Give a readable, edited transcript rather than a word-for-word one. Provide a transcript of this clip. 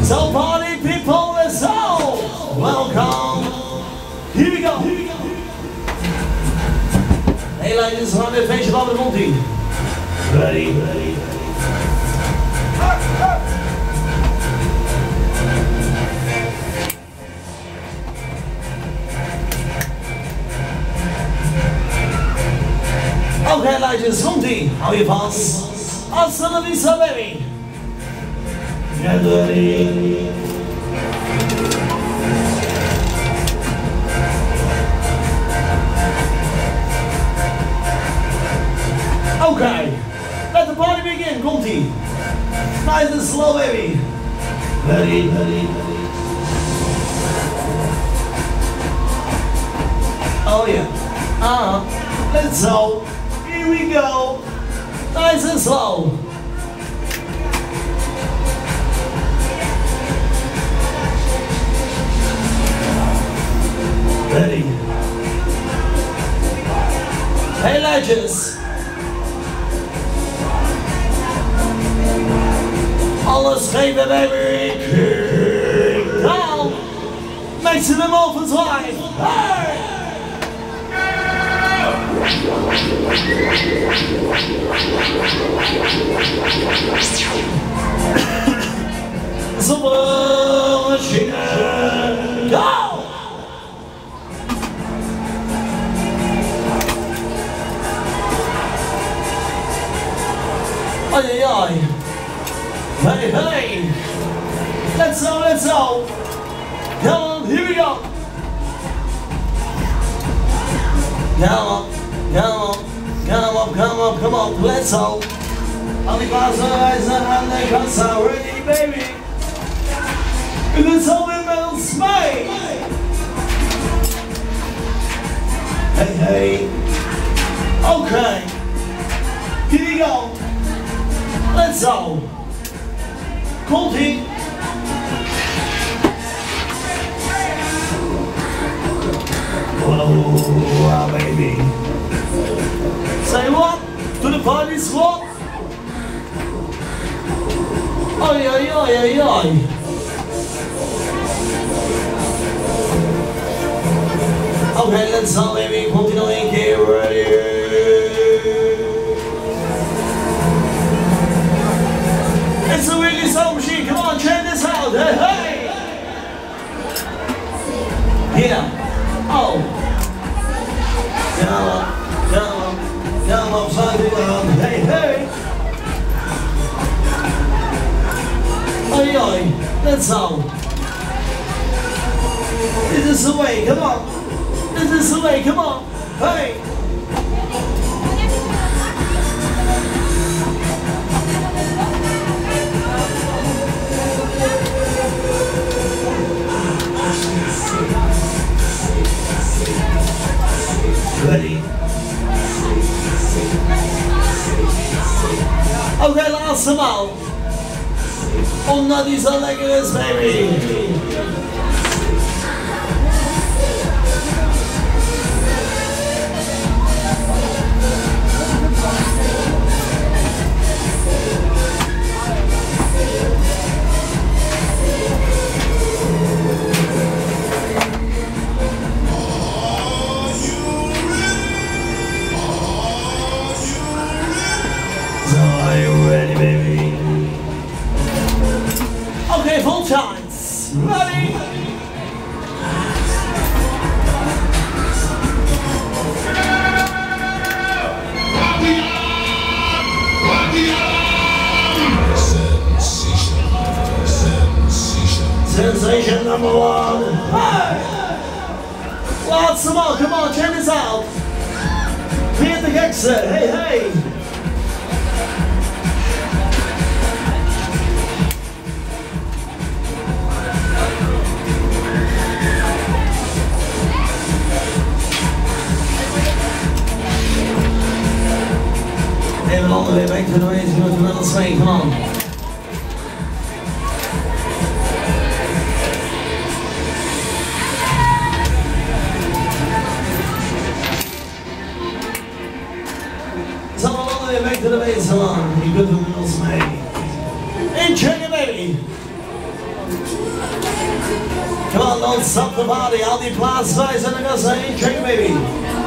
So party people, let's all welcome. Here we go. Hey ladies, we gaan weer een feestje bouwen, komt ie. Ready, ready. Oké ladies, komt ie. Hou je vast. Hasta la vista, baby. Get ready. Okay, let the party begin, komt-ie. Nice and slow, baby. Ready, ready, ready. Oh yeah. Let's go. Here we go. Nice and slow. Ready. Hey legends. Alles geven baby. Down. Maximum overdrive. Hey. Super machine. Go. Ay, ay, ay. Hey, hey. Let's go, let's go. Come on, here we go. Come on, come on, come on, come on, come on, let's go. Al die glazen reizen aan de kassa, ready baby. Het is alweer met ons mee. Hey, hey. Okay. Here we go. Let's go. Komt-ie. Oh, baby. Say what? To the party squad? Oi, oi, oi, oi, oi. Okay, let's go, baby. Komt-ie nog een keer. Ready? It's a really slow machine, come on, check this out, hey, hey! Yeah, oh! Come on, come on, come on, something on, hey, hey! Oi, oi, let's go! This is the way, come on! This is the way, come on, hey! Ready? Oké, laatste maal. Omdat die zo lekker is, baby. Okay, full chance. Ready? Sensation number one. Hey! Lots more. Come on, check this out. Clear the exit. Hey, hey. Even all the way back to the way to go to middle swing, come on. So all the way back to the base, come on. You go to the middle swing. baby. Come on, don't stop the party. Al die plaats wijzen en dan ga je drink, baby.